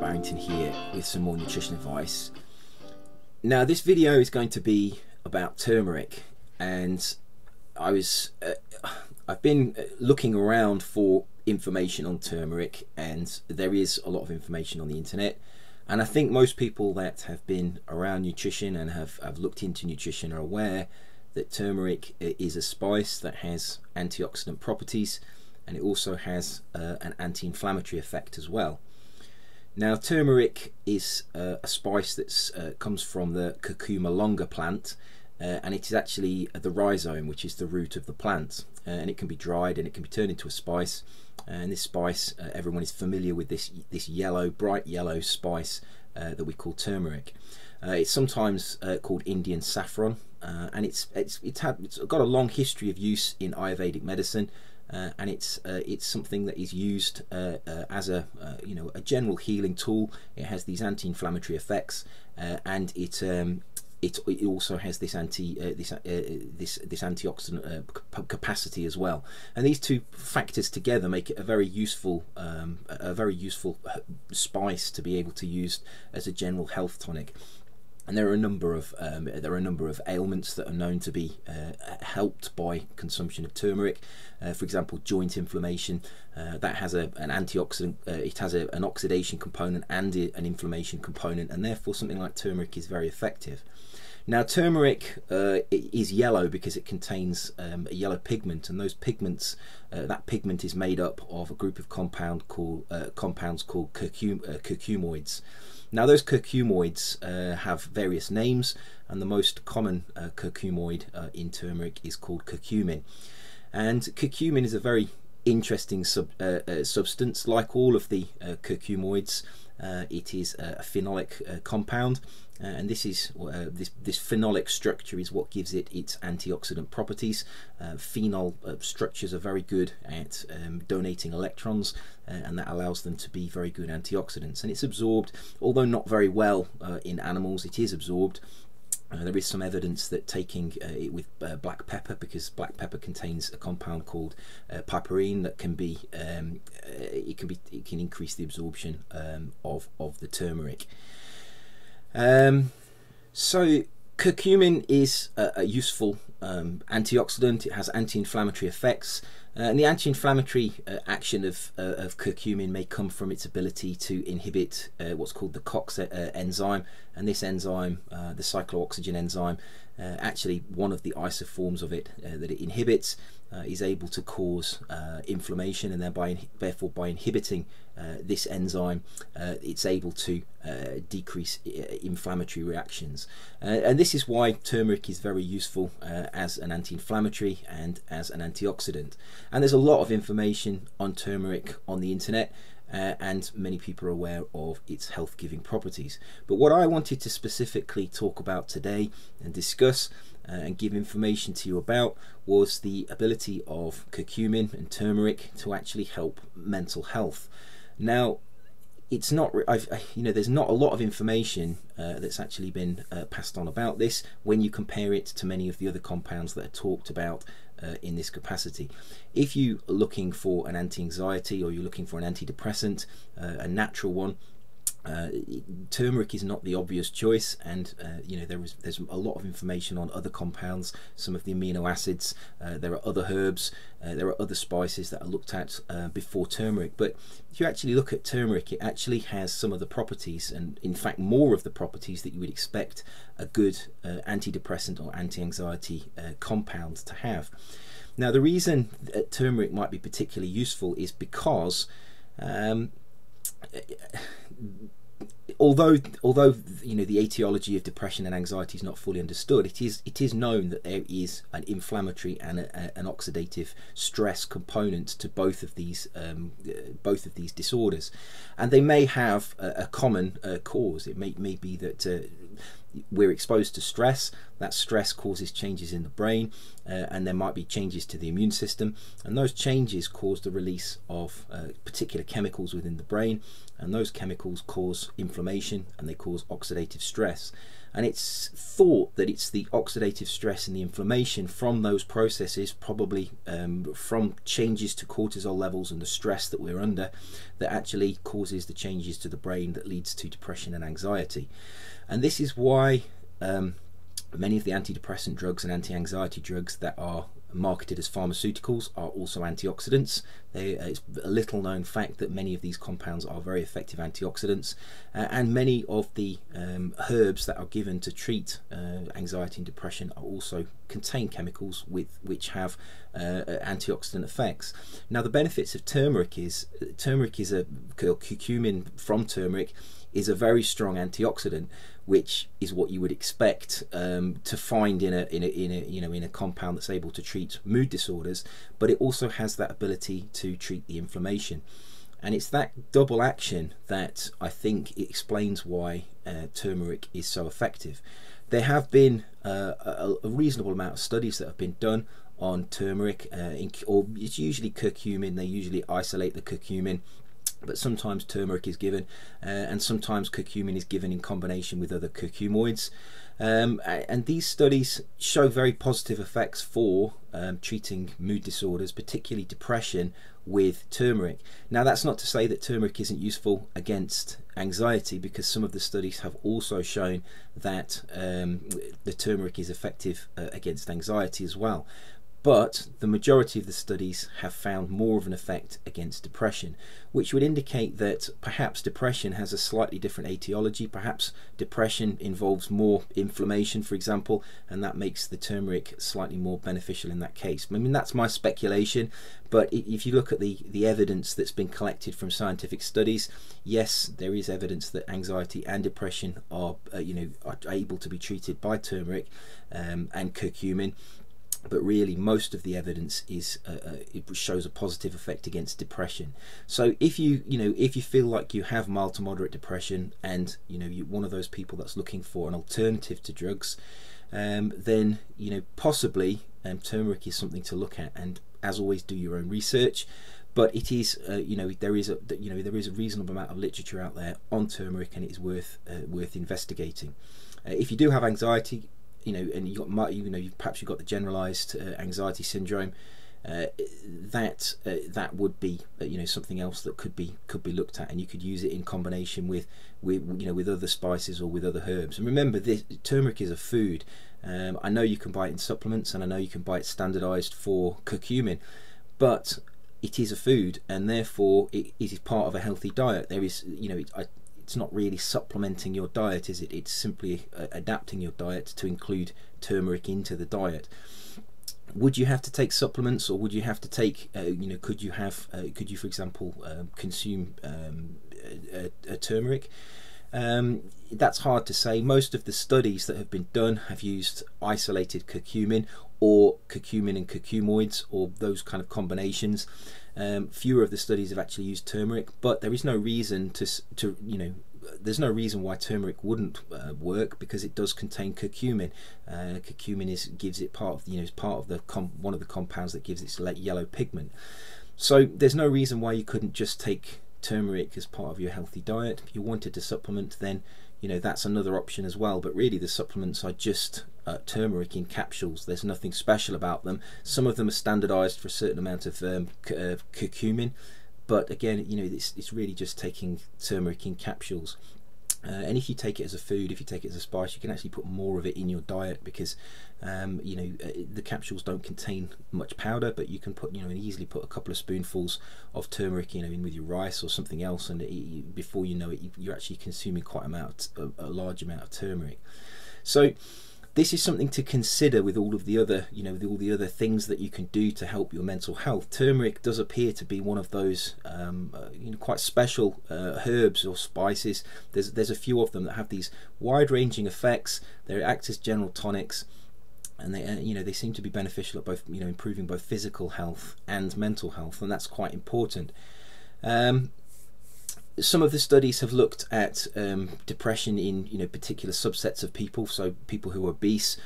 Barrington here with some more nutrition advice. Now this video is going to be about turmeric, and I've been looking around for information on turmeric, and there is a lot of information on the internet, and I think most people that have been around nutrition and have looked into nutrition are aware that turmeric is a spice that has antioxidant properties, and it also has an anti-inflammatory effect as well. Now turmeric is a spice that comes from the Curcumin longa plant, and it is actually the rhizome, which is the root of the plant, and it can be dried and it can be turned into a spice. And this spice, everyone is familiar with this yellow, bright yellow spice that we call turmeric. It's sometimes called Indian saffron, and it's got a long history of use in Ayurvedic medicine. And it's something that is used as a general healing tool. It has these anti-inflammatory effects, and it also has this antioxidant capacity as well. And these two factors together make it a very useful spice to be able to use as a general health tonic. And there are a number of ailments that are known to be helped by consumption of turmeric. For example, joint inflammation, that has an antioxidant. It has an oxidation component and an inflammation component, and therefore something like turmeric is very effective. Now turmeric is yellow because it contains a yellow pigment, and those pigments, that pigment is made up of a group of compounds called curcuminoids. Now those curcuminoids have various names, and the most common curcuminoid in turmeric is called curcumin. And curcumin is a very interesting substance. Like all of the curcuminoids, it is a phenolic compound, and this phenolic structure is what gives it its antioxidant properties. Phenol structures are very good at donating electrons, and that allows them to be very good antioxidants. And it's absorbed, although not very well in animals, it is absorbed. There is some evidence that taking it with black pepper, because black pepper contains a compound called piperine that can be it can increase the absorption of the turmeric. So curcumin is a useful antioxidant. It has anti-inflammatory effects, and the anti-inflammatory action of curcumin may come from its ability to inhibit what's called the COX enzyme. And this enzyme, the cyclooxygen enzyme, actually one of the isoforms of it that it inhibits is able to cause inflammation, and therefore by inhibiting this enzyme, it's able to decrease inflammatory reactions. And this is why turmeric is very useful as an anti-inflammatory and as an antioxidant. And there's a lot of information on turmeric on the internet, and many people are aware of its health-giving properties. But what I wanted to specifically talk about today and discuss and give information to you about was the ability of curcumin and turmeric to actually help mental health. Now, it's not, there's not a lot of information that's actually been passed on about this when you compare it to many of the other compounds that are talked about in this capacity. If you are looking for an anti-anxiety, or you're looking for an antidepressant, a natural one, turmeric is not the obvious choice. And there's a lot of information on other compounds, some of the amino acids. There are other herbs, there are other spices that are looked at before turmeric. But if you actually look at turmeric, it actually has some of the properties, and in fact more of the properties, that you would expect a good antidepressant or anti-anxiety compound to have. Now the reason that turmeric might be particularly useful is because although the etiology of depression and anxiety is not fully understood, it is known that there is an inflammatory and an oxidative stress component to both of these disorders, and they may have a common cause. It may be that we're exposed to stress, That stress causes changes in the brain, and there might be changes to the immune system, and those changes cause the release of particular chemicals within the brain, and those chemicals cause inflammation and they cause oxidative stress. And it's thought that it's the oxidative stress and the inflammation from those processes, probably from changes to cortisol levels and the stress that we're under, that actually causes the changes to the brain that leads to depression and anxiety. And this is why many of the antidepressant drugs and anti-anxiety drugs that are marketed as pharmaceuticals are also antioxidants. It's a little known fact that many of these compounds are very effective antioxidants, and many of the herbs that are given to treat anxiety and depression are also contain chemicals which have antioxidant effects. Now, the benefits of turmeric is curcumin from turmeric is a very strong antioxidant, which is what you would expect to find in a compound that's able to treat mood disorders, but it also has that ability to treat the inflammation. And it's that double action that I think it explains why turmeric is so effective. There have been a reasonable amount of studies that have been done on turmeric, or it's usually curcumin. They usually isolate the curcumin, but sometimes turmeric is given, and sometimes curcumin is given in combination with other curcumoids, and these studies show very positive effects for treating mood disorders, particularly depression, with turmeric. Now, that's not to say that turmeric isn't useful against anxiety, because some of the studies have also shown that the turmeric is effective against anxiety as well. But the majority of the studies have found more of an effect against depression, which would indicate that perhaps depression has a slightly different etiology. Perhaps depression involves more inflammation, for example, and that makes the turmeric slightly more beneficial in that case. I mean, that's my speculation, but if you look at the evidence that's been collected from scientific studies, yes, there is evidence that anxiety and depression are are able to be treated by turmeric and curcumin. But really, most of the evidence is it shows a positive effect against depression. So if you feel like you have mild to moderate depression, and you're one of those people that's looking for an alternative to drugs, then possibly turmeric is something to look at. And as always, do your own research. But it is there is a reasonable amount of literature out there on turmeric, and it is worth investigating. If you do have anxiety, and perhaps you've got the generalized anxiety syndrome, that would be something else that could be looked at, and you could use it in combination with other spices or with other herbs. And remember, this turmeric is a food. I know you can buy it in supplements, and I know you can buy it standardized for curcumin, but it is a food, and therefore it is part of a healthy diet. There is it's not really supplementing your diet, is it? It's simply adapting your diet to include turmeric into the diet. Would you have to take supplements, or would you have to take could you for example consume a turmeric? That's hard to say. Most of the studies that have been done have used isolated curcumin, or curcumin and curcumoids, or those kind of combinations. Fewer of the studies have actually used turmeric, but there is no reason there's no reason why turmeric wouldn't work, because it does contain curcumin. Curcumin gives it part of is part of the one of the compounds that gives its yellow pigment. So there's no reason why you couldn't just take turmeric as part of your healthy diet. If you wanted to supplement, then that's another option as well. But really, the supplements are just turmeric in capsules. There's nothing special about them. Some of them are standardized for a certain amount of curcumin, but again, it's really just taking turmeric in capsules. And if you take it as a food, if you take it as a spice, you can actually put more of it in your diet, because the capsules don't contain much powder, but you can put easily put a couple of spoonfuls of turmeric in with your rice or something else, and before you know it, you're actually consuming quite a large amount of turmeric. So this is something to consider with all of the other, with all the other things that you can do to help your mental health. Turmeric does appear to be one of those quite special herbs or spices. There's a few of them that have these wide-ranging effects. They act as general tonics, and they seem to be beneficial at both improving both physical health and mental health, and that's quite important. Some of the studies have looked at depression in particular subsets of people, so people who are obese,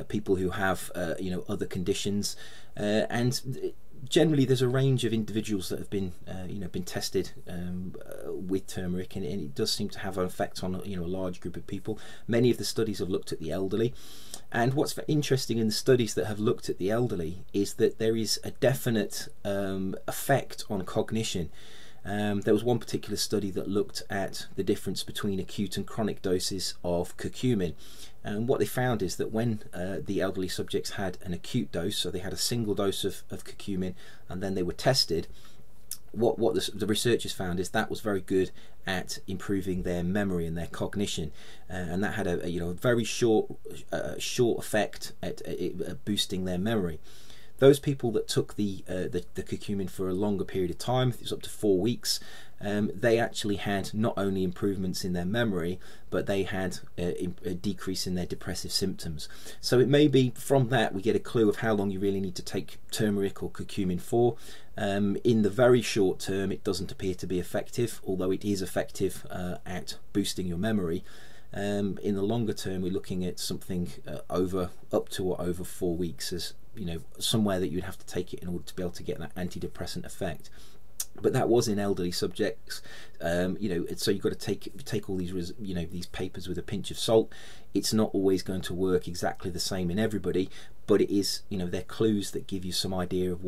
people who have other conditions, and generally there's a range of individuals that have been been tested with turmeric, and it does seem to have an effect on a large group of people. Many of the studies have looked at the elderly, and what's interesting in the studies that have looked at the elderly is that there is a definite effect on cognition. There was one particular study that looked at the difference between acute and chronic doses of curcumin, and what they found is that when the elderly subjects had an acute dose, so they had a single dose of curcumin, and then they were tested, what the researchers found is that was very good at improving their memory and their cognition, and that had a very short effect at boosting their memory. Those people that took the curcumin for a longer period of time, it was up to 4 weeks, they actually had not only improvements in their memory, but they had a decrease in their depressive symptoms. So it may be from that we get a clue of how long you really need to take turmeric or curcumin for. In the very short term, it doesn't appear to be effective, although it is effective at boosting your memory. In the longer term, we're looking at something up to or over 4 weeks, as somewhere that you'd have to take it in order to be able to get that antidepressant effect. But that was in elderly subjects, so you've got to take all these these papers with a pinch of salt. It's not always going to work exactly the same in everybody, but it is, they're clues that give you some idea of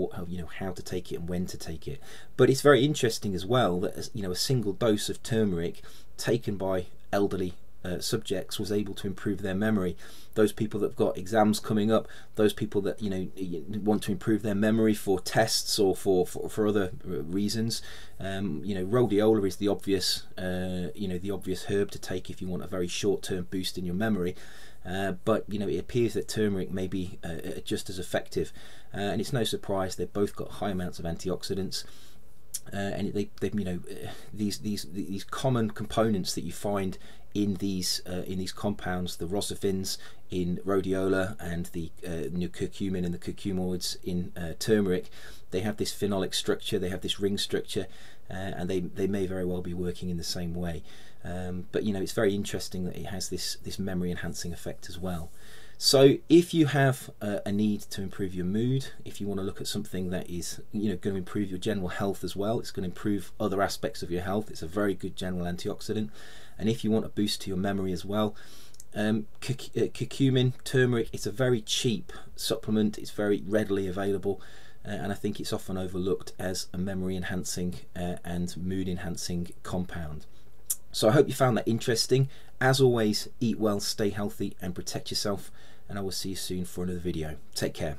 how to take it and when to take it. But it's very interesting as well that a single dose of turmeric taken by elderly subjects was able to improve their memory. Those people that have got exams coming up, those people that want to improve their memory for tests or for other reasons, rhodiola is the obvious the obvious herb to take if you want a very short-term boost in your memory. But it appears that turmeric may be just as effective, and it's no surprise they've both got high amounts of antioxidants. And these common components that you find in these compounds, the rosifins in rhodiola and the curcumin and the curcuminoids in turmeric, they have this phenolic structure, they have this ring structure, and they may very well be working in the same way. But it's very interesting that it has this memory enhancing effect as well. So if you have a need to improve your mood, if you want to look at something that is going to improve your general health as well, it's going to improve other aspects of your health, it's a very good general antioxidant. And if you want a boost to your memory as well, curcumin, turmeric, it's a very cheap supplement, it's very readily available, and I think it's often overlooked as a memory enhancing and mood enhancing compound. So I hope you found that interesting. As always, eat well, stay healthy and protect yourself, and I will see you soon for another video. Take care.